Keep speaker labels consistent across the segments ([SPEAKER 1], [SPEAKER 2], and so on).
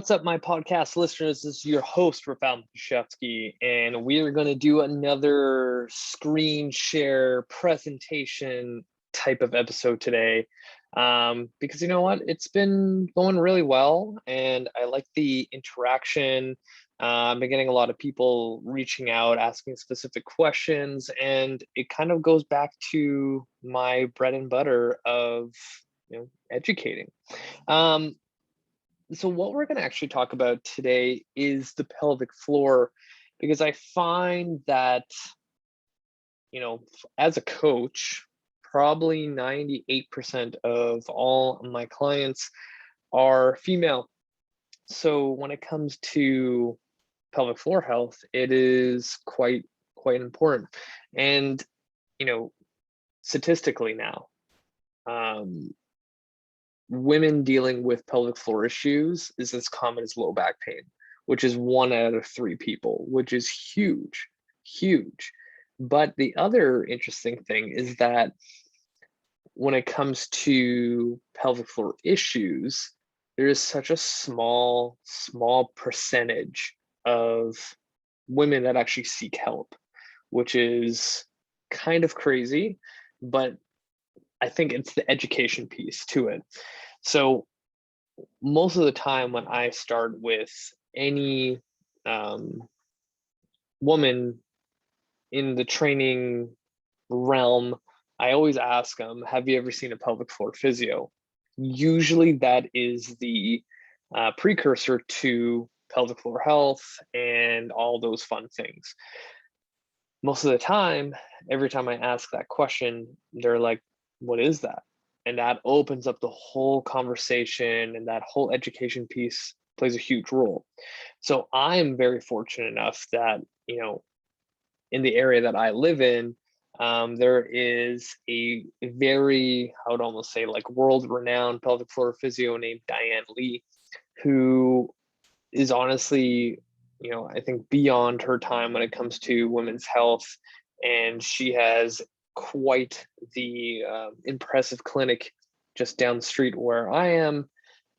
[SPEAKER 1] What's up, my podcast listeners? This is your host, Rafal Matuszewski, and we are going to do another screen share presentation type of episode today. Because you know what? It's been going really well, and I like the interaction. I've been getting a lot of people reaching out, asking specific questions, and it kind of goes back to my bread and butter of educating. So what we're going to actually talk about today is the pelvic floor, because I find that, as a coach, probably 98% of all my clients are female. So when it comes to pelvic floor health, it is quite important. And, statistically now, women dealing with pelvic floor issues is as common as low back pain, which is 1 out of 3 people, which is huge. But the other interesting thing is that when it comes to pelvic floor issues, there is such a small percentage of women that actually seek help, which is kind of crazy, but I think it's the education piece to it. So most of the time when I start with any woman in the training realm, I always ask them, have you ever seen a pelvic floor physio? Usually that is the precursor to pelvic floor health and all those fun things. Most of the time, every time I ask that question, they're like, what is that? And that opens up the whole conversation, and that whole education piece plays a huge role. So I am very fortunate enough that, in the area that I live in, there is a very, I would almost say like world-renowned pelvic floor physio named Diane Lee, who is honestly, I think beyond her time when it comes to women's health. And she has quite the impressive clinic just down the street where I am,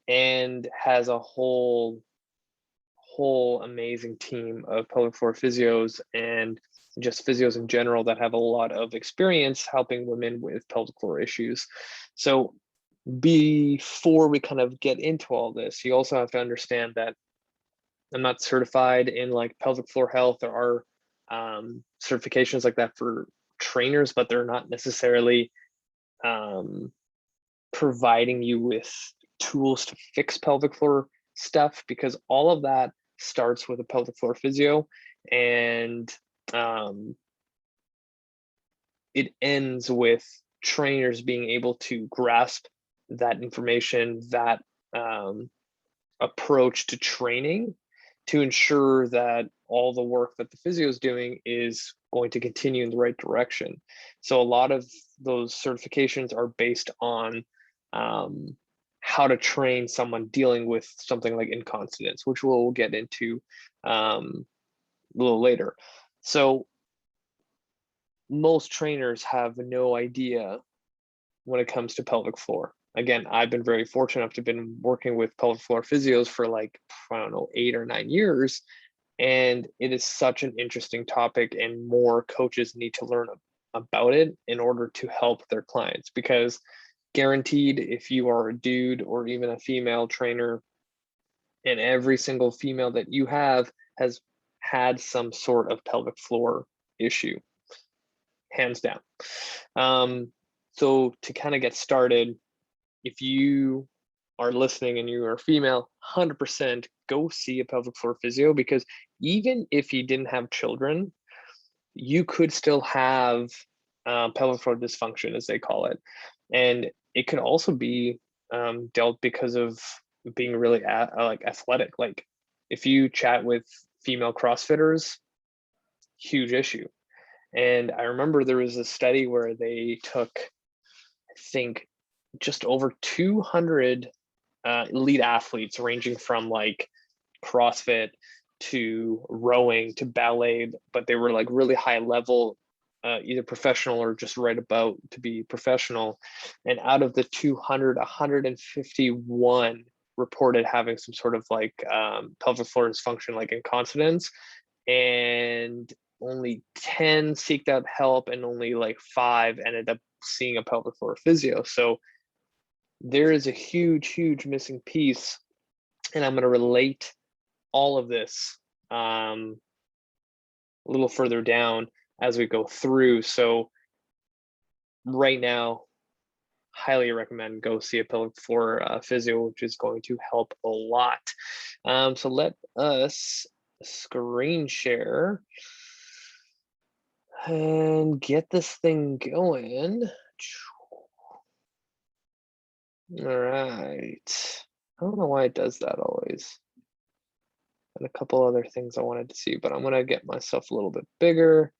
[SPEAKER 1] and has a whole amazing team of pelvic floor physios and just physios in general that have a lot of experience helping women with pelvic floor issues. So before we kind of get into all this, you also have to understand that I'm not certified in like pelvic floor health. There are certifications like that for trainers, but they're not necessarily providing you with tools to fix pelvic floor stuff, because all of that starts with a pelvic floor physio, and it ends with trainers being able to grasp that information, that approach to training, to ensure that all the work that the physio is doing is going to continue in the right direction. So a lot of those certifications are based on how to train someone dealing with something like incontinence, which we'll get into a little later. So most trainers have no idea when it comes to pelvic floor. Again, I've been very fortunate enough to have been working with pelvic floor physios for like, 8 or 9 years. And it is such an interesting topic, and more coaches need to learn about it in order to help their clients, because guaranteed, if you are a dude or even a female trainer, and every single female that you have has had some sort of pelvic floor issue, hands down. So to kind of get started, if you are listening and you are female, 100% go see a pelvic floor physio, because even if you didn't have children, you could still have pelvic floor dysfunction, as they call it. And it could also be dealt because of being really athletic. Like if you chat with female CrossFitters, huge issue. And I remember there was a study where they took, I think, just over 200 elite athletes, ranging from like CrossFit to rowing to ballet, but they were like really high level, either professional or just right about to be professional. And out of the 200, 151 reported having some sort of like pelvic floor dysfunction, like incontinence, and only 10 seeked out help, and only like 5 ended up seeing a pelvic floor physio. So there is a huge missing piece, and I'm going to relate all of this a little further down as we go through. So right now, highly recommend go see a pelvic floor physio, which is going to help a lot. So let us screen share and get this thing going. All right. I don't know why it does that always. And a couple other things I wanted to see, but I'm gonna get myself a little bit bigger.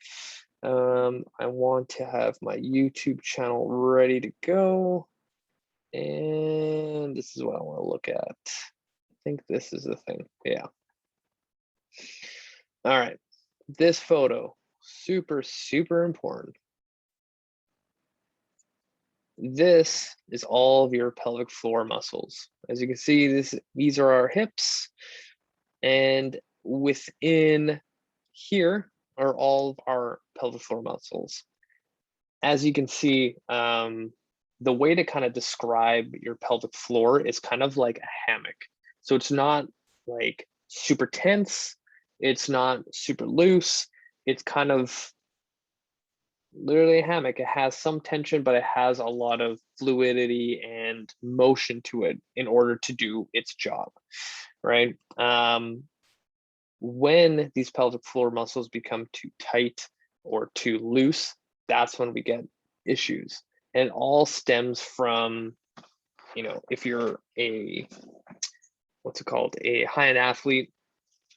[SPEAKER 1] I want to have my YouTube channel ready to go. And this is what I want to look at. I think this is the thing. Yeah. All right. This photo, super important. This is all of your pelvic floor muscles. As you can see, these are our hips, and within here are all of our pelvic floor muscles. As you can see, the way to kind of describe your pelvic floor is kind of like a hammock. So it's not like super tense, it's not super loose, it's kind of literally a hammock. It has some tension, but it has a lot of fluidity and motion to it in order to do its job, right? When these pelvic floor muscles become too tight or too loose, that's when we get issues. And it all stems from, if you're a, a high-end athlete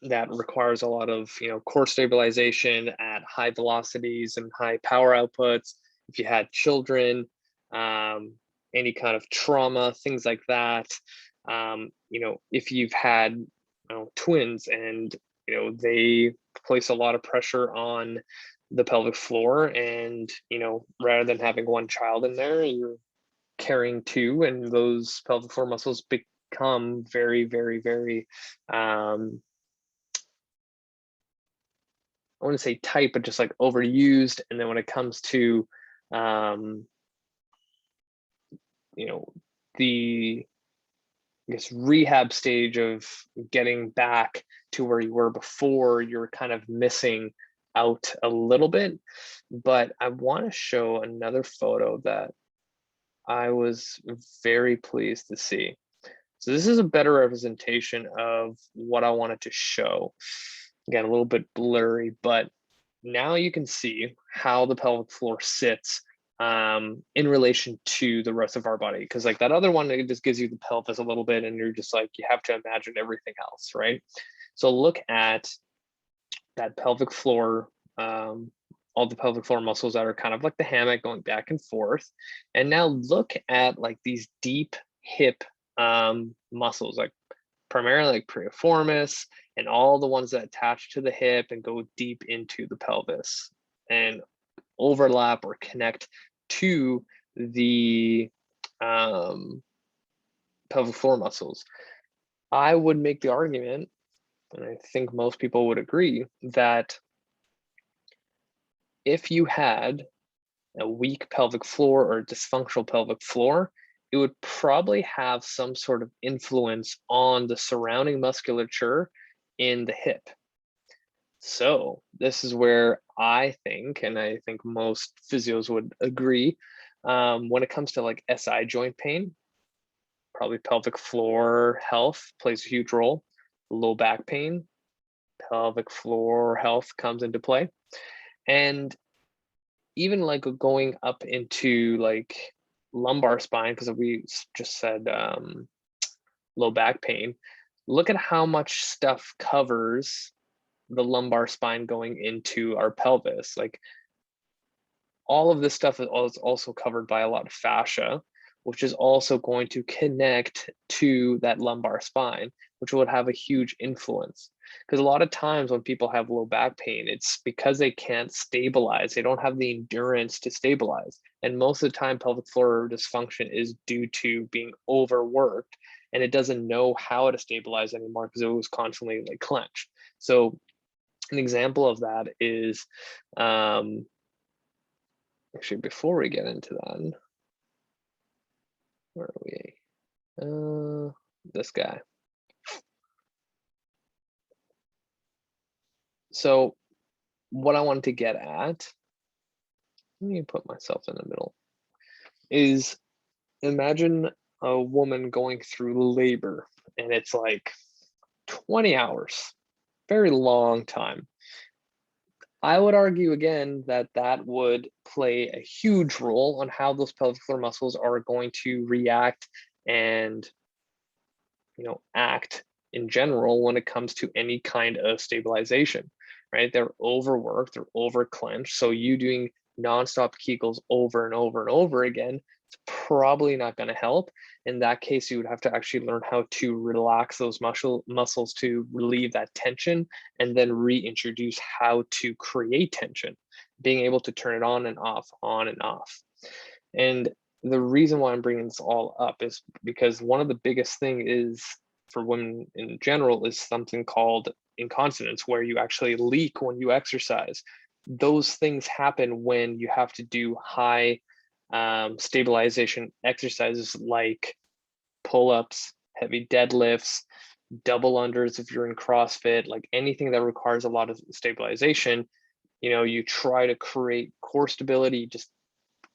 [SPEAKER 1] that requires a lot of, core stabilization at high velocities and high power outputs. If you had children, any kind of trauma, things like that. If you've had twins and they place a lot of pressure on the pelvic floor, and rather than having one child in there, you're carrying two, and those pelvic floor muscles become very I wouldn't say tight, but just like overused. And then when it comes to the rehab stage of getting back to where you were before, you're kind of missing out a little bit. But I want to show another photo that I was very pleased to see. So this is a better representation of what I wanted to show. Again, a little bit blurry, but now you can see how the pelvic floor sits in relation to the rest of our body. Because like that other one, it just gives you the pelvis a little bit, and you're just like, you have to imagine everything else, right? So look at that pelvic floor, all the pelvic floor muscles that are kind of like the hammock going back and forth. And now look at like these deep hip muscles, like primarily like piriformis, and all the ones that attach to the hip and go deep into the pelvis and overlap or connect to the pelvic floor muscles. I would make the argument, and I think most people would agree, that if you had a weak pelvic floor or dysfunctional pelvic floor, it would probably have some sort of influence on the surrounding musculature in the hip. So this is where I think, and I think most physios would agree, when it comes to like SI joint pain, probably pelvic floor health plays a huge role. Low back pain, pelvic floor health comes into play. And even like going up into like lumbar spine, because we just said low back pain, look at how much stuff covers the lumbar spine going into our pelvis. Like all of this stuff is also covered by a lot of fascia, which is also going to connect to that lumbar spine, which would have a huge influence. Because a lot of times when people have low back pain, it's because they can't stabilize. They don't have the endurance to stabilize. And most of the time, pelvic floor dysfunction is due to being overworked and it doesn't know how to stabilize anymore because it was constantly like clenched. So an example of that is, actually, before we get into that, where are we? This guy. So what I wanted to get at, let me put myself in the middle, is imagine a woman going through labor and it's like 20 hours, very long time. I would argue again that that would play a huge role on how those pelvic floor muscles are going to react and act in general when it comes to any kind of stabilization, right? They're overworked, they're over clenched. So you doing nonstop Kegels over and over and over again, it's probably not going to help. In that case, you would have to actually learn how to relax those muscles to relieve that tension, and then reintroduce how to create tension, being able to turn it on and off, on and off. And the reason why I'm bringing this all up is because one of the biggest thing is for women in general is something called incontinence, where you actually leak when you exercise. Those things happen when you have to do high stabilization exercises like pull-ups, heavy deadlifts, double unders if you're in CrossFit, like anything that requires a lot of stabilization. You try to create core stability, just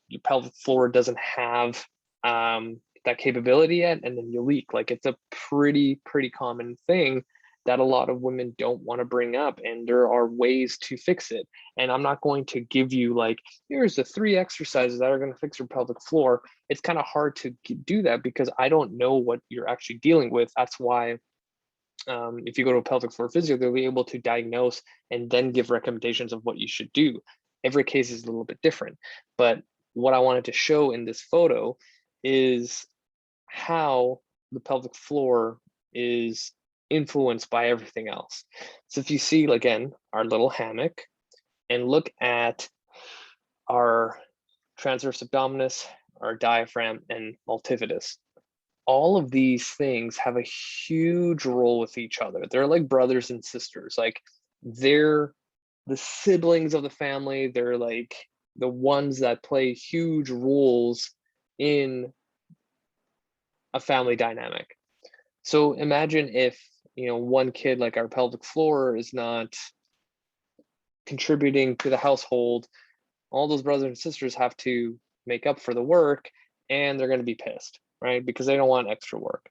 [SPEAKER 1] your pelvic floor doesn't have that capability yet, and then you leak. Like, it's a pretty common thing that a lot of women don't want to bring up, and there are ways to fix it. And I'm not going to give you like, here's the 3 exercises that are going to fix your pelvic floor. It's kind of hard to do that because I don't know what you're actually dealing with. That's why if you go to a pelvic floor physio, they'll be able to diagnose and then give recommendations of what you should do. Every case is a little bit different, but what I wanted to show in this photo is how the pelvic floor is influenced by everything else. So if you see, again, our little hammock, and look at our transverse abdominis, our diaphragm, and multifidus, all of these things have a huge role with each other. They're like brothers and sisters. Like, they're the siblings of the family. They're like the ones that play huge roles in a family dynamic. So imagine if, one kid, like our pelvic floor, is not contributing to the household, all those brothers and sisters have to make up for the work, and they're going to be pissed, right? Because they don't want extra work.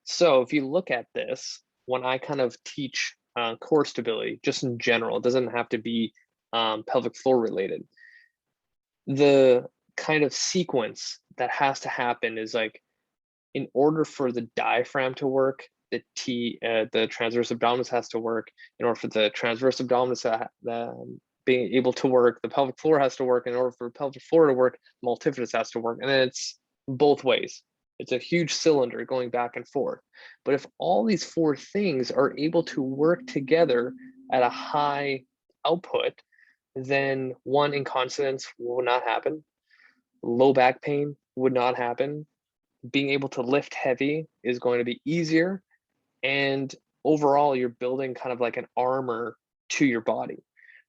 [SPEAKER 1] So if you look at this, when I kind of teach core stability, just in general, it doesn't have to be pelvic floor related. The kind of sequence that has to happen is like, in order for the diaphragm to work, the transverse abdominis has to work. In order for the transverse abdominis being able to work, the pelvic floor has to work. In order for pelvic floor to work, multifidus has to work. And then it's both ways. It's a huge cylinder going back and forth. But if all these 4 things are able to work together at a high output, then one, incontinence will not happen. Low back pain would not happen. Being able to lift heavy is going to be easier. And overall, you're building kind of like an armor to your body,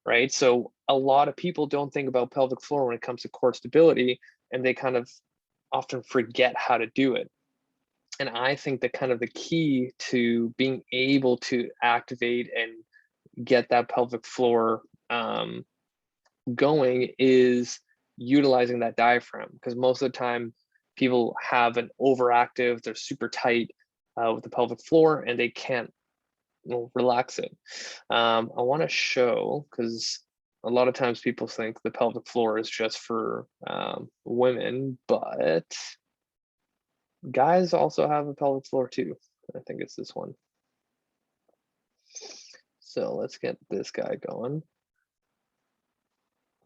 [SPEAKER 1] right? So a lot of people don't think about pelvic floor when it comes to core stability, and they kind of often forget how to do it. And I think that kind of the key to being able to activate and get that pelvic floor going is utilizing that diaphragm, because most of the time people have an overactive, they're super tight with the pelvic floor, and they can't relax it. I want to show, because a lot of times people think the pelvic floor is just for women, but guys also have a pelvic floor too. I think it's this one. So let's get this guy going.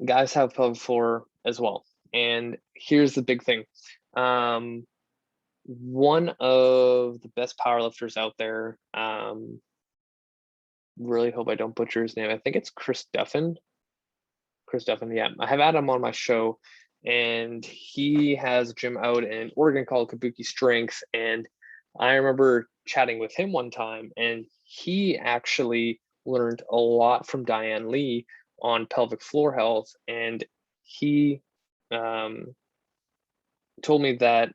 [SPEAKER 1] Guys have pelvic floor as well. And here's the big thing. One of the best powerlifters out there, really hope I don't butcher his name. I think it's Chris Duffin. Yeah, I have had him on my show. and he has a gym out in Oregon called Kabuki Strength. And I remember chatting with him one time, and he actually learned a lot from Diane Lee on pelvic floor health. And he told me that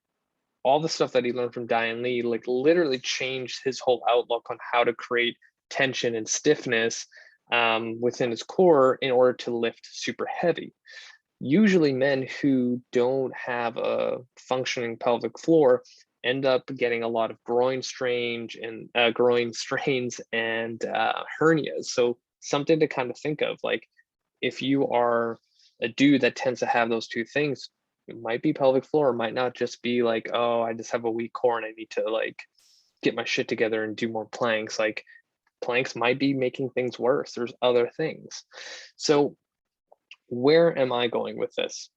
[SPEAKER 1] all the stuff that he learned from Diane Lee, like, literally changed his whole outlook on how to create tension and stiffness within his core in order to lift super heavy. Usually men who don't have a functioning pelvic floor end up getting a lot of groin strains and hernias. So something to kind of think of, like, if you are a dude that tends to have those two things, it might be pelvic floor, it might not just be like, oh, I just have a weak core and I need to like get my shit together and do more planks. Like, planks might be making things worse. There's other things. So where am I going with this?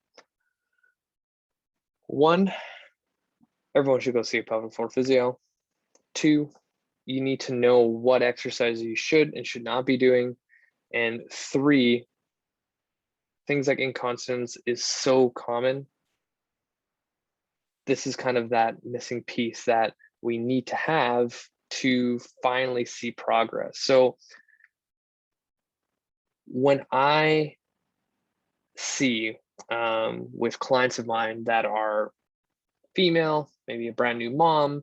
[SPEAKER 1] One, everyone should go see a pelvic floor physio. Two, you need to know what exercises you should and should not be doing. And three, things like incontinence is so common. This is kind of that missing piece that we need to have to finally see progress. So when I see with clients of mine that are female, maybe a brand new mom,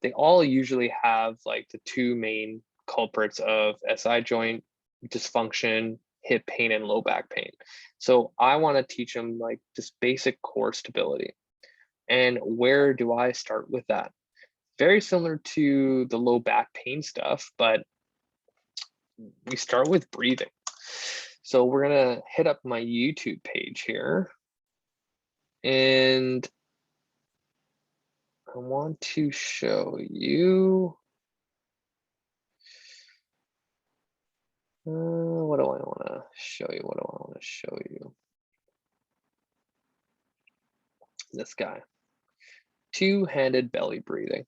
[SPEAKER 1] they all usually have like the two main culprits of SI joint dysfunction, hip pain, and low back pain. So I want to teach them like just basic core stability. And where do I start with that? Very similar to the low back pain stuff, but we start with breathing. So we're gonna hit up my YouTube page here, and I want to show you, what do I want to show you? What do I want to show you? This guy, two-handed belly breathing.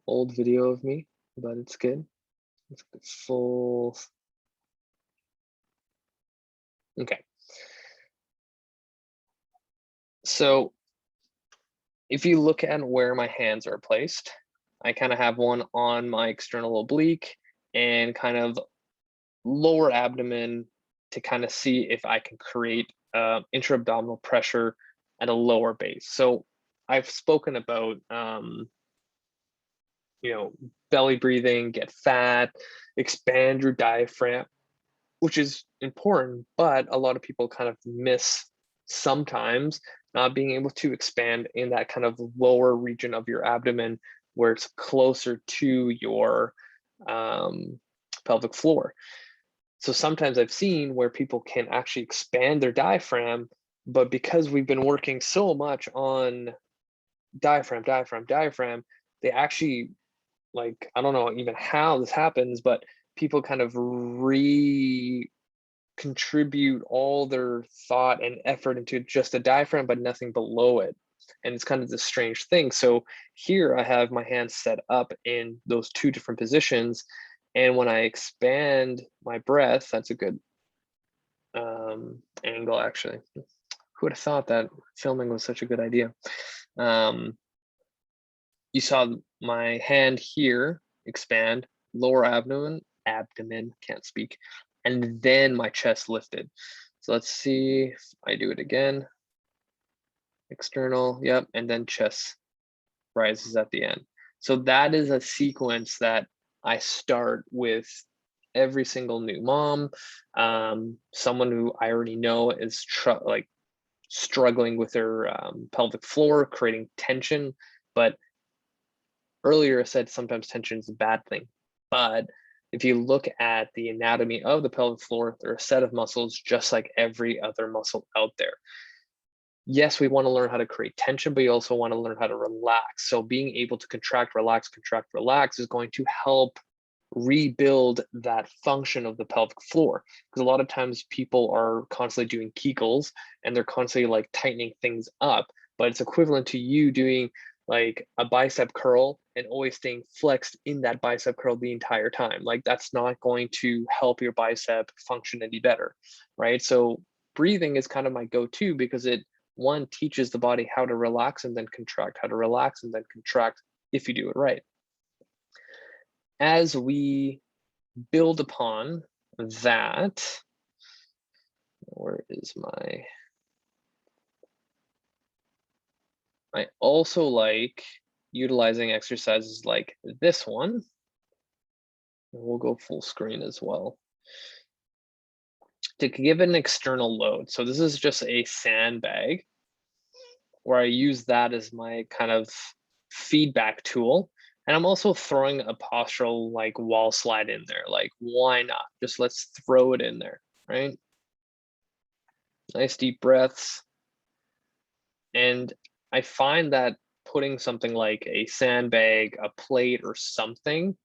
[SPEAKER 1] Old video of me, but it's good. It's full. Okay. So if you look at where my hands are placed, I kind of have one on my external oblique and kind of lower abdomen to kind of see if I can create intra-abdominal pressure at a lower base. So I've spoken about, belly breathing, get fat, expand your diaphragm, which is important, but a lot of people kind of miss sometimes not being able to expand in that kind of lower region of your abdomen where it's closer to your pelvic floor. So sometimes I've seen where people can actually expand their diaphragm, but because we've been working so much on diaphragm, they actually, like, I don't know even how this happens, but people kind of contribute all their thought and effort into just the diaphragm, but nothing below it. And it's kind of this strange thing. So here I have my hands set up in those two different positions. And when I expand my breath, that's a good angle, actually. Who would have thought that filming was such a good idea? You saw my hand here expand, lower abdomen, can't speak, and then my chest lifted. So let's see if I do it again. External, yep, and then chest rises at the end. So that is a sequence that I start with every single new mom, someone who I already know is struggling with their pelvic floor, creating tension. But earlier I said sometimes tension is a bad thing, but if you look at the anatomy of the pelvic floor, there are a set of muscles just like every other muscle out there. Yes, we want to learn how to create tension, but you also want to learn how to relax. So being able to contract, relax is going to help rebuild that function of the pelvic floor. Because a lot of times people are constantly doing Kegels and they're constantly like tightening things up, but it's equivalent to you doing like a bicep curl and always staying flexed in that bicep curl the entire time. Like that's not going to help your bicep function any better, right? So breathing is kind of my go-to because it, one, teaches the body how to relax and then contract, how to relax and then contract if you do it right. As we build upon that, where is my, I also like utilizing exercises like this one. We'll go full screen as well to give it an external load. So this is just a sandbag where I use that as my kind of feedback tool. And I'm also throwing a postural like wall slide in there. Like, why not? Just let's throw it in there, right? Nice deep breaths. And I find that putting something like a sandbag, a plate, or something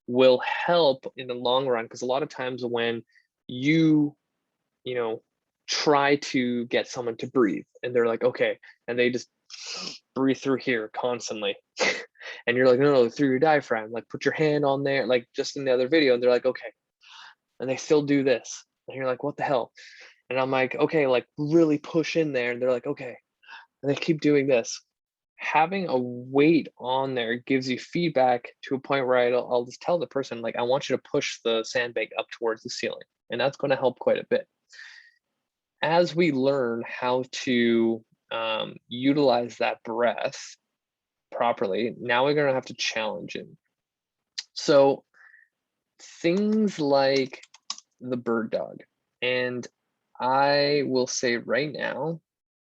[SPEAKER 1] will help in the long run. Because a lot of times when you know, try to get someone to breathe and they're like, okay, and they just breathe through here constantly. And you're like, no, through your diaphragm, like put your hand on there, like just in the other video. And they're like, okay. And they still do this. And you're like, what the hell? And I'm like, okay, like really push in there. And they're like, okay. And they keep doing this. Having a weight on there gives you feedback to a point where I'll just tell the person, like, I want you to push the sandbag up towards the ceiling. And that's going to help quite a bit. As we learn how to utilize that breath properly, now we're going to have to challenge it. So things like the bird dog, and I will say right now,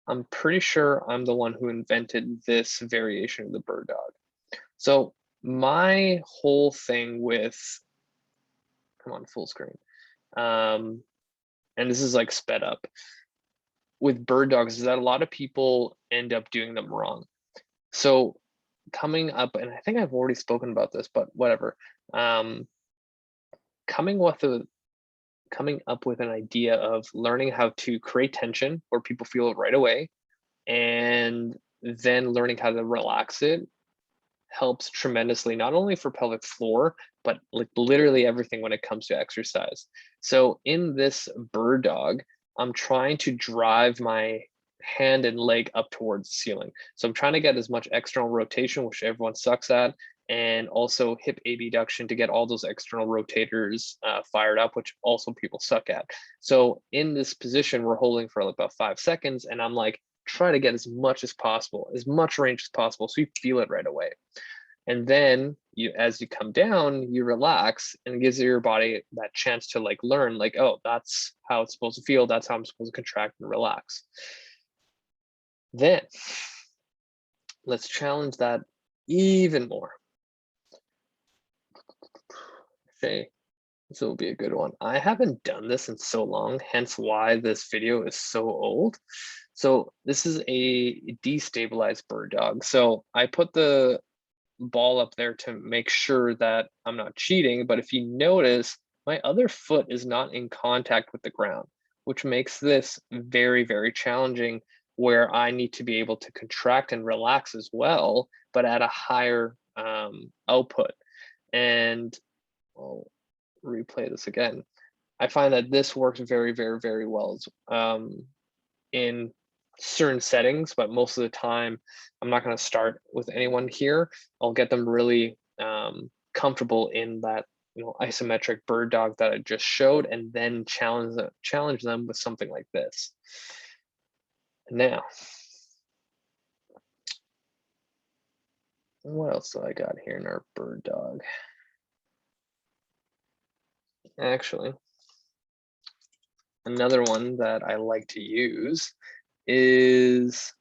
[SPEAKER 1] I'm pretty sure I'm the one who invented this variation of the bird dog. So my whole thing with, come on, full screen. And this is like sped up with bird dogs is that a lot of people end up doing them wrong. So coming up, and I think I've already spoken about this, but whatever. Coming up with an idea of learning how to create tension where people feel it right away, and then learning how to relax it helps tremendously, not only for pelvic floor, but like literally everything when it comes to exercise. So in this bird dog, I'm trying to drive my hand and leg up towards the ceiling. So I'm trying to get as much external rotation, which everyone sucks at, and also hip abduction to get all those external rotators fired up, which also people suck at. So in this position, we're holding for about 5 seconds, and I'm like, try to get as much as possible, as much range as possible, so you feel it right away. And then as you come down, you relax, and it gives your body that chance to like learn, like, oh, that's how it's supposed to feel. That's how I'm supposed to contract and relax. Then let's challenge that even more. Okay, this will be a good one. I haven't done this in so long, hence why this video is so old. So this is a destabilized bird dog. So I put the ball up there to make sure that I'm not cheating, but if you notice, my other foot is not in contact with the ground, which makes this very, very challenging, where I need to be able to contract and relax as well, but at a higher output. And I'll replay this again. I find that this works very, very, very well in certain settings, but most of the time, I'm not going to start with anyone here. I'll get them really comfortable in that isometric bird dog that I just showed, and then challenge them with something like this. Now, what else do I got here in our bird dog? Actually, another one that I like to use is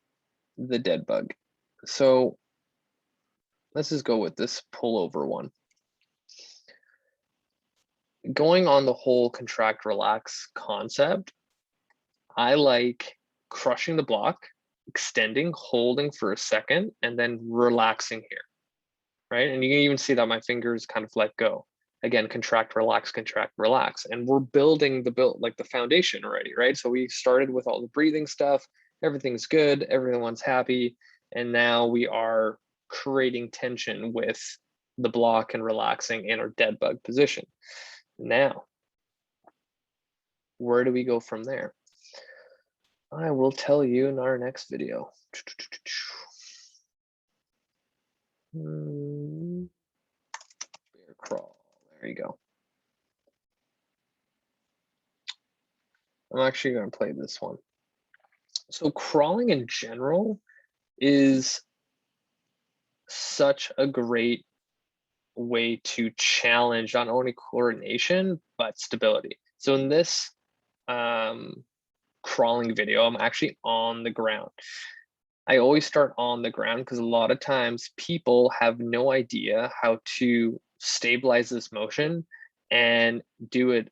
[SPEAKER 1] the dead bug. So let's just go with this pullover one. Going on the whole contract relax concept, I like crushing the block, extending, holding for a second, and then relaxing here, right? And you can even see that my fingers kind of let go. Again, contract, relax, and we're building like the foundation already, right? So we started with all the breathing stuff, everything's good, everyone's happy, and now we are creating tension with the block and relaxing in our dead bug position. Now, where do we go from there? I will tell you in our next video. Bear crawl, there you go. I'm actually going to play this one. So crawling in general is such a great way to challenge not only coordination, but stability. So in this crawling video, I'm actually on the ground. I always start on the ground because a lot of times people have no idea how to stabilize this motion and do it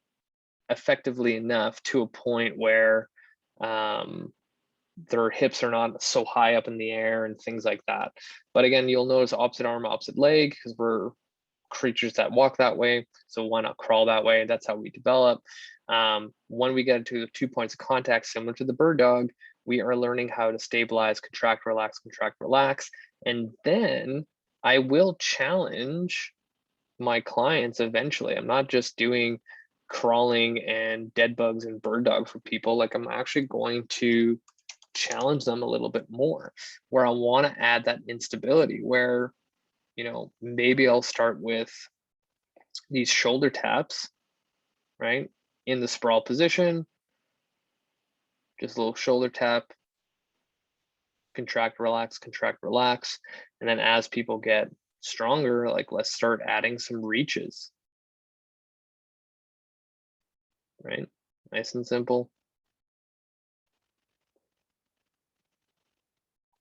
[SPEAKER 1] effectively enough to a point where their hips are not so high up in the air and things like that. But again, you'll notice opposite arm, opposite leg, because we're creatures that walk that way. So why not crawl that way? That's how we develop. When we get into the 2 points of contact, similar to the bird dog, we are learning how to stabilize, contract, relax. And then I will challenge my clients eventually. I'm not just doing crawling and dead bugs and bird dog for people. Like, I'm actually going to challenge them a little bit more, where I want to add that instability, where, you know, maybe I'll start with these shoulder taps, right? In the sprawl position, just a little shoulder tap, contract, relax. And then as people get stronger, like, let's start adding some reaches, right? Nice and simple,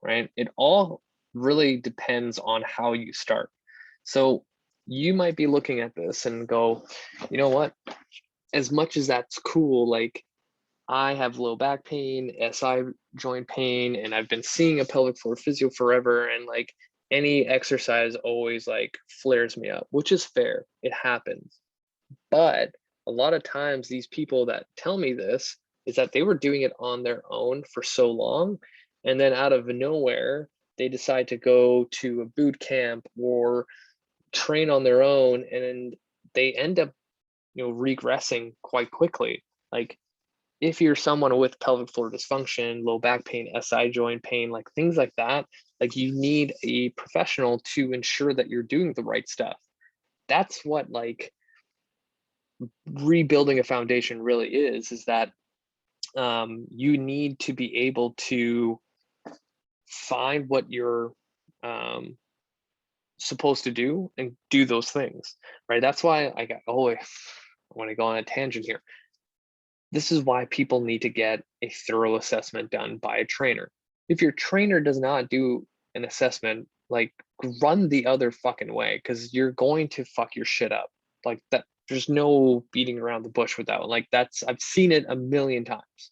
[SPEAKER 1] right? It all really depends on how you start. So you might be looking at this and go, you know what? As much as that's cool, like, I have low back pain, SI joint pain, and I've been seeing a pelvic floor physio forever, and like any exercise always like flares me up, which is fair. It happens. But a lot of times these people that tell me this is that they were doing it on their own for so long, and then out of nowhere, they decide to go to a boot camp or train on their own, and they end up, you know, regressing quite quickly. Like, if you're someone with pelvic floor dysfunction, low back pain, SI joint pain, like things like that, like, you need a professional to ensure that you're doing the right stuff. That's what, like, rebuilding a foundation really is that you need to be able to find what you're supposed to do and do those things, right? That's why I want to go on a tangent here. This is why people need to get a thorough assessment done by a trainer. If your trainer does not do an assessment, like, run the other fucking way, because you're going to fuck your shit up. Like, that, there's no beating around the bush with that one. Like, I've seen it a million times.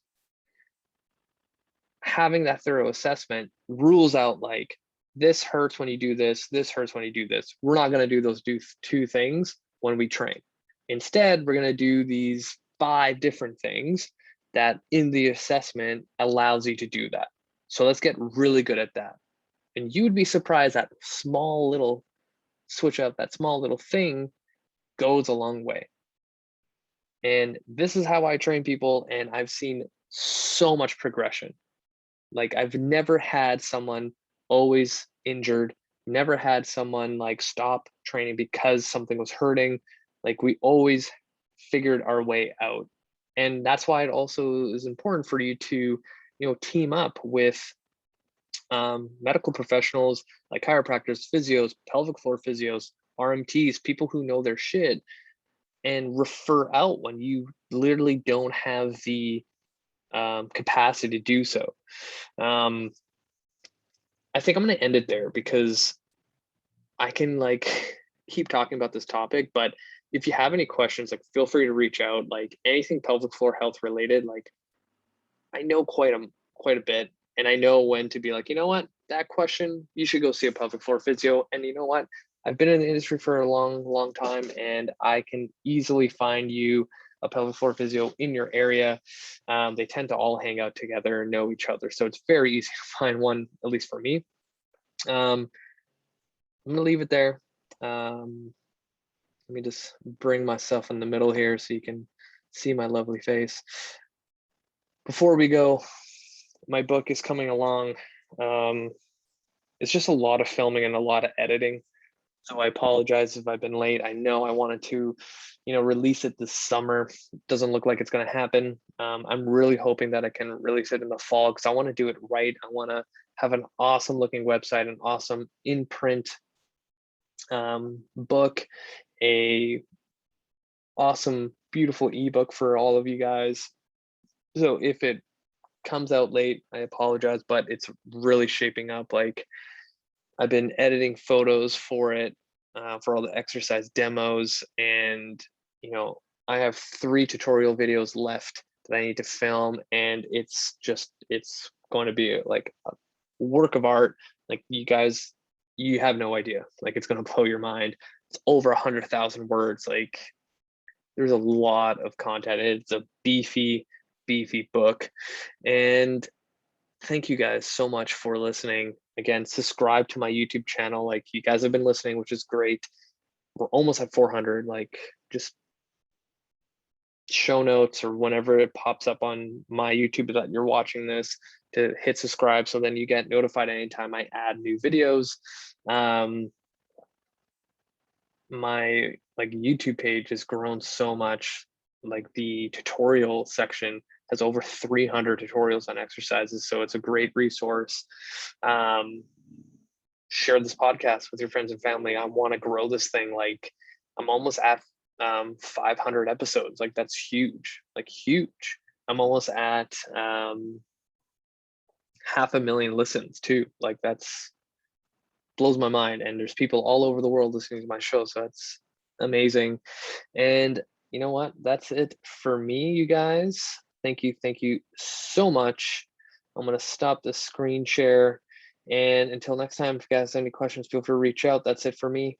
[SPEAKER 1] Having that thorough assessment rules out, like, this hurts when you do this, this hurts when you do this. We're not going to do those two things when we train. Instead, we're going to do these 5 different things that in the assessment allows you to do that. So let's get really good at that. And you would be surprised that small little switch up, that small little thing goes a long way. And this is how I train people, and I've seen so much progression. Like, I've never had someone always injured, never had someone like stop training because something was hurting. Like, we always figured our way out. And that's why it also is important for you to, you know, team up with medical professionals like chiropractors, physios, pelvic floor physios, RMTs, people who know their shit, and refer out when you literally don't have the capacity to do so. I think I'm going to end it there, because I can, like, keep talking about this topic, but if you have any questions, like, feel free to reach out. Like, anything pelvic floor health related, like, I know quite a bit, and I know when to be like, you know what, that question, you should go see a pelvic floor physio. And you know what, I've been in the industry for a long time, and I can easily find you a pelvic floor physio in your area. They tend to all hang out together and know each other, so it's very easy to find one, at least for me. I'm gonna leave it there. Let me just bring myself in the middle here so you can see my lovely face. Before we go, my book is coming along. It's just a lot of filming and a lot of editing. So I apologize if I've been late. I know I wanted to, release it this summer. Doesn't look like it's going to happen. I'm really hoping that I can release it in the fall because I want to do it right. I want to have an awesome looking website, an awesome in print book, a awesome, beautiful ebook for all of you guys. So if it comes out late, I apologize, but it's really shaping up. Like, I've been editing photos for it, for all the exercise demos, and I have 3 tutorial videos left that I need to film, and it's going to be like a work of art. Like, you guys, you have no idea. Like, it's going to blow your mind. It's over 100,000 words. Like, there's a lot of content. It's a beefy book, and thank you guys so much for listening. Again, subscribe to my YouTube channel. Like, you guys have been listening, which is great. We're almost at 400. Like, just show notes or whenever it pops up on my YouTube that you're watching this, to hit subscribe so then you get notified anytime I add new videos. My YouTube page has grown so much. Like, the tutorial section has over 300 tutorials on exercises, so it's a great resource. Share this podcast with your friends and family. I want to grow this thing. Like, I'm almost at 500 episodes. Like, that's huge, like huge. I'm almost at 500,000 listens too. Like, that's blows my mind, and there's people all over the world listening to my show, so that's amazing. And you know what, that's it for me, you guys. Thank you so much. I'm going to stop the screen share, and until next time, if you guys have any questions, feel free to reach out. That's it for me.